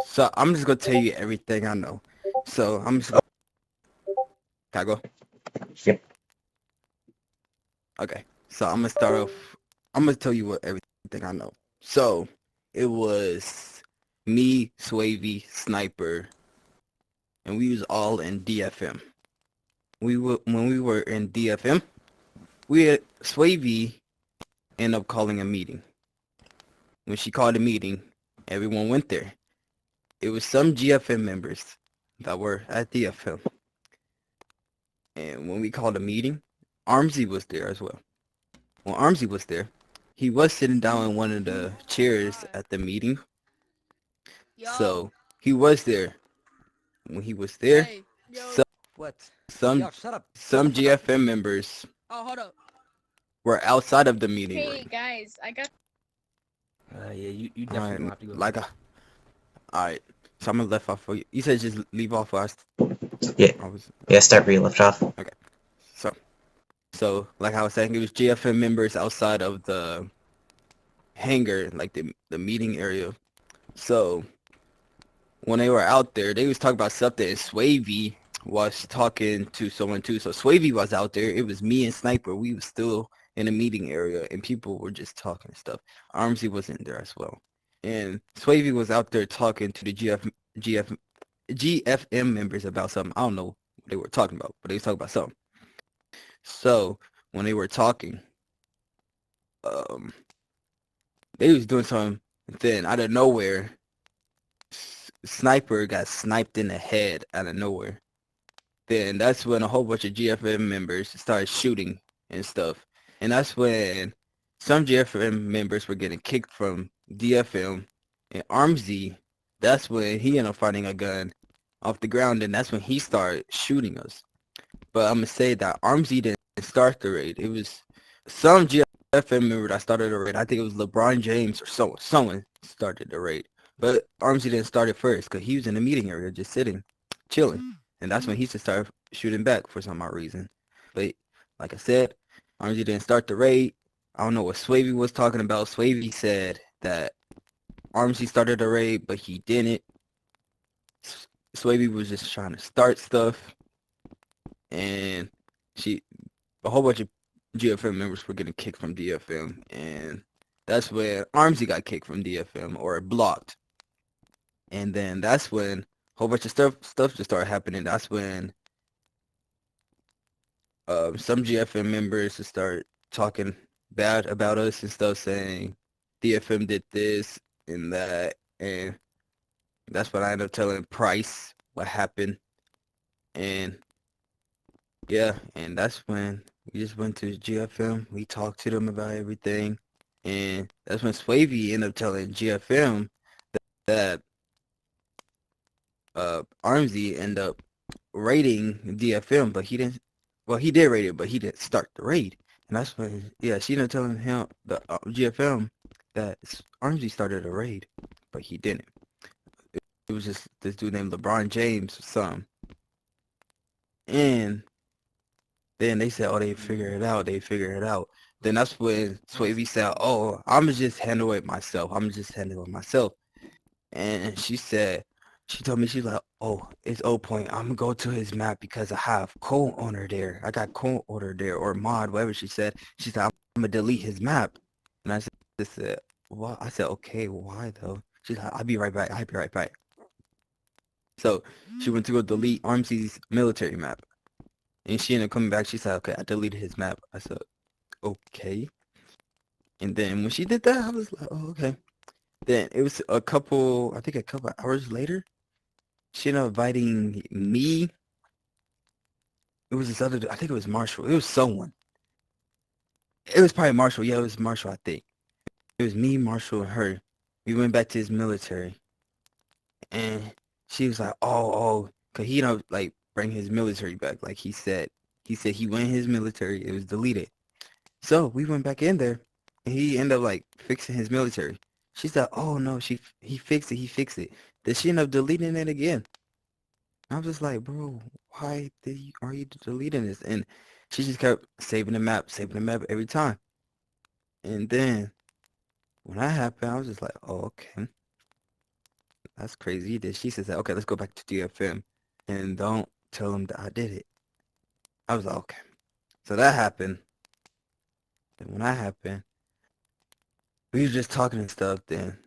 So I'm just gonna tell you everything I know. So I'm just gonna. Can I go? Yep. Okay. So I'm gonna start off. I'm gonna tell you what everything I know. So it was me, Swavy, Sniper, and we was all in DFM. When we were in DFM, Swavy ended up calling a meeting. When she called a meeting, everyone went there. It was some GFM members that were at DFM. And when we called a meeting, Armsy was there as well. When Armsy was there, he was sitting down in one of the chairs at the meeting. Yo, So he was there. When he was there, hey, yo. some What? some Yo, shut up. some GFM members Oh, hold up. were outside of the meeting Hey room. guys, I got Yeah, you All definitely right, gonna have to go. like, all right. So I'm gonna left off for you. You said just leave off last. Yeah. I was Yeah, start where you left off. okay. So like I was saying, it was GFM members outside of the hangar, like the meeting area. So when they were out there, they was talking about something, and Swavy was talking to someone too. So Swavy was out there. It was me and Sniper. We was still in the meeting area, and people were just talking and stuff. Armsy wasn't there as well. And Swavy was out there talking to the GFM members about something. I don't know what they were talking about, but they was talking about something. So when they were talking, um, they was doing something. Then out of nowhere, Sniper got sniped in the head out of nowhere. Then that's when a whole bunch of GFM members started shooting and stuff. And that's when some GFM members were getting kicked from DFM. And Armsy, that's when he ended up finding a gun off the ground, and that's when he started shooting us. But I'm gonna say that Armsy didn't start the raid. It was some GFM member that started the raid. I think it was LeBron James or someone. Someone started the raid. But Armsy didn't start it first because he was in the meeting area just sitting, chilling. And that's when he just started shooting back for some odd reason. But like I said, Armsy didn't start the raid. I don't know what Swavy was talking about. Swavy said that Armsy started the raid, but he didn't. Swavy was just trying to start stuff. And a whole bunch of GFM members were getting kicked from DFM. And that's when Armsy got kicked from DFM or blocked. And then that's when a whole bunch of stuff just started happening. That's when some GFM members just start talking bad about us and stuff, saying DFM did this and that, and that's when I ended up telling Price what happened, and yeah, and that's when we just went to GFM. We talked to them about everything, and that's when Swavy ended up telling GFM that Armsy ended up raiding DFM, but he didn't. Well, he did raid it, but he didn't start the raid. And that's when, yeah, she ended up telling him, the GFM, that Armsy started a raid, but he didn't. It was just this dude named LeBron James or something. And then they said, oh, they figure it out. They figure it out. Then that's when Swavy said, oh, I'm going to just handle it myself. I'm just handle it myself. And she said, she told me, she's like, oh, it's Opoint. I'm gonna go to his map because I have co-owner there. I got co-owner there or mod, whatever she said. She said, I'm gonna delete his map. And I said, well, I said, okay, why though? She's like, I'll be right back. I'll be right back. So she went to go delete Armsy's military map. And she ended up coming back. She said, okay, I deleted his map. I said, okay. And then when she did that, I was like, oh, okay. Then it was I think a couple hours later, she ended up inviting me. It was this other, I think it was Marshall. It was someone. It was probably Marshall. Yeah, it was Marshall, I think. It was me, Marshall, and her. We went back to his military. And she was like, oh, because he don't like bring his military back. Like he said. He said he went in his military. It was deleted. So we went back in there. And he ended up like fixing his military. She said, oh no, he fixed it. He fixed it. Then she ended up deleting it again. I was just like, bro, why are you deleting this? And she just kept saving the map every time. And then when that happened, I was just like, oh, okay. that's crazy. Then she says, okay, let's go back to DFM and don't tell him that I did it. I was like, okay. So that happened. And when that happened, we was just talking and stuff then.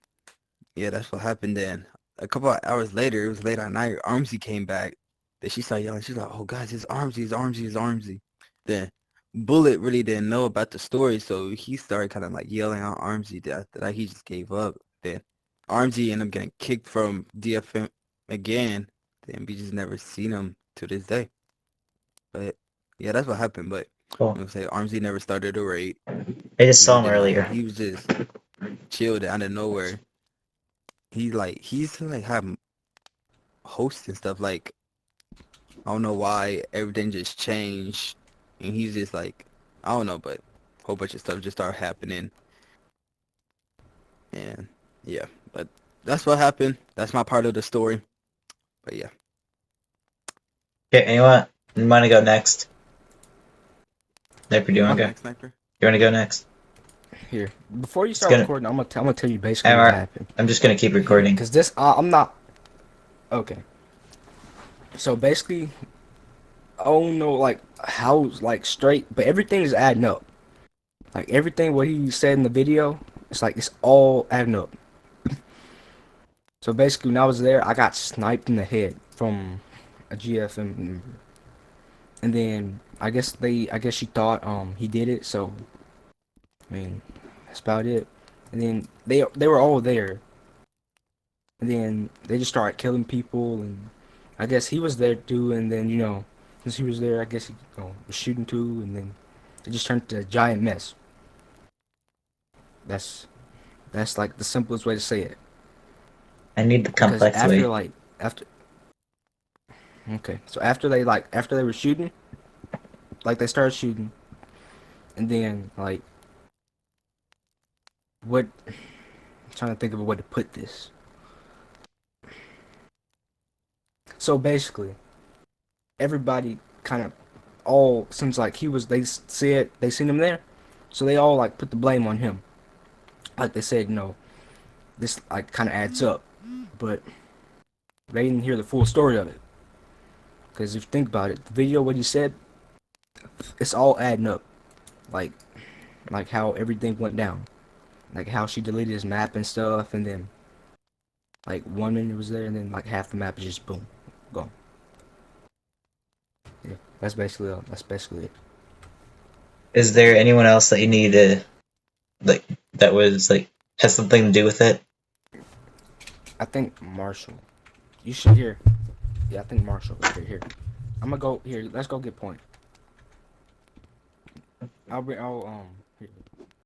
Yeah, that's what happened then. A couple of hours later, it was late at night, Armsy came back. Then she started yelling. She's like, oh, guys, it's Armsy, it's Armsy, it's Armsy. Then Bullet really didn't know about the story, so he started kind of like yelling out Armsy. After that, he just gave up. Then Armsy ended up getting kicked from DFM again. Then we just never seen him to this day. But yeah, that's what happened. But Cool. I'm gonna say Armsy never started a raid. I just saw him Neither did earlier. He was just chilled out of nowhere. He's like have hosts and stuff. Like I don't know why everything just changed, and he's just like I don't know, but a whole bunch of stuff just started happening. And yeah, but that's what happened. That's my part of the story. But yeah. Okay, anyone want to go next? Sniper, do you want to go? Next sniper. You want to go next? Here, before you start gonna- recording, I'm gonna tell you basically Hey, what Mark. happened. I'm just gonna keep recording. Cause this, I'm not. Okay. So basically, I don't know like how like straight, but everything is adding up. Like everything what he said in the video, it's like it's all adding up. So basically, when I was there, I got sniped in the head from a GFM member. And then I guess she thought he did it, so I mean that's about it. And then they were all there. And then they just started killing people, and I guess he was there too, and then since he was there, I guess he was shooting too, and then it just turned to a giant mess. That's like the simplest way to say it. I need the Because complex way. okay, so after they were shooting, like they started shooting, and then like what? I'm trying to think of a way to put this. So basically, everybody kind of all seems like they seen him there, so they all like put the blame on him. Like they said, this like kind of adds up, but they didn't hear the full story of it. Because if you think about it, the video, what he said, it's all adding up. Like how everything went down. Like how she deleted his map and stuff, and then like 1 minute was there, and then like half the map is just boom, gone. Yeah, that's basically it. Is there anyone else that you need to like that was like has something to do with it? I think Marshall. You should hear. Yeah, I think Marshall. Here. I'm gonna go here. Let's go get Point. I'll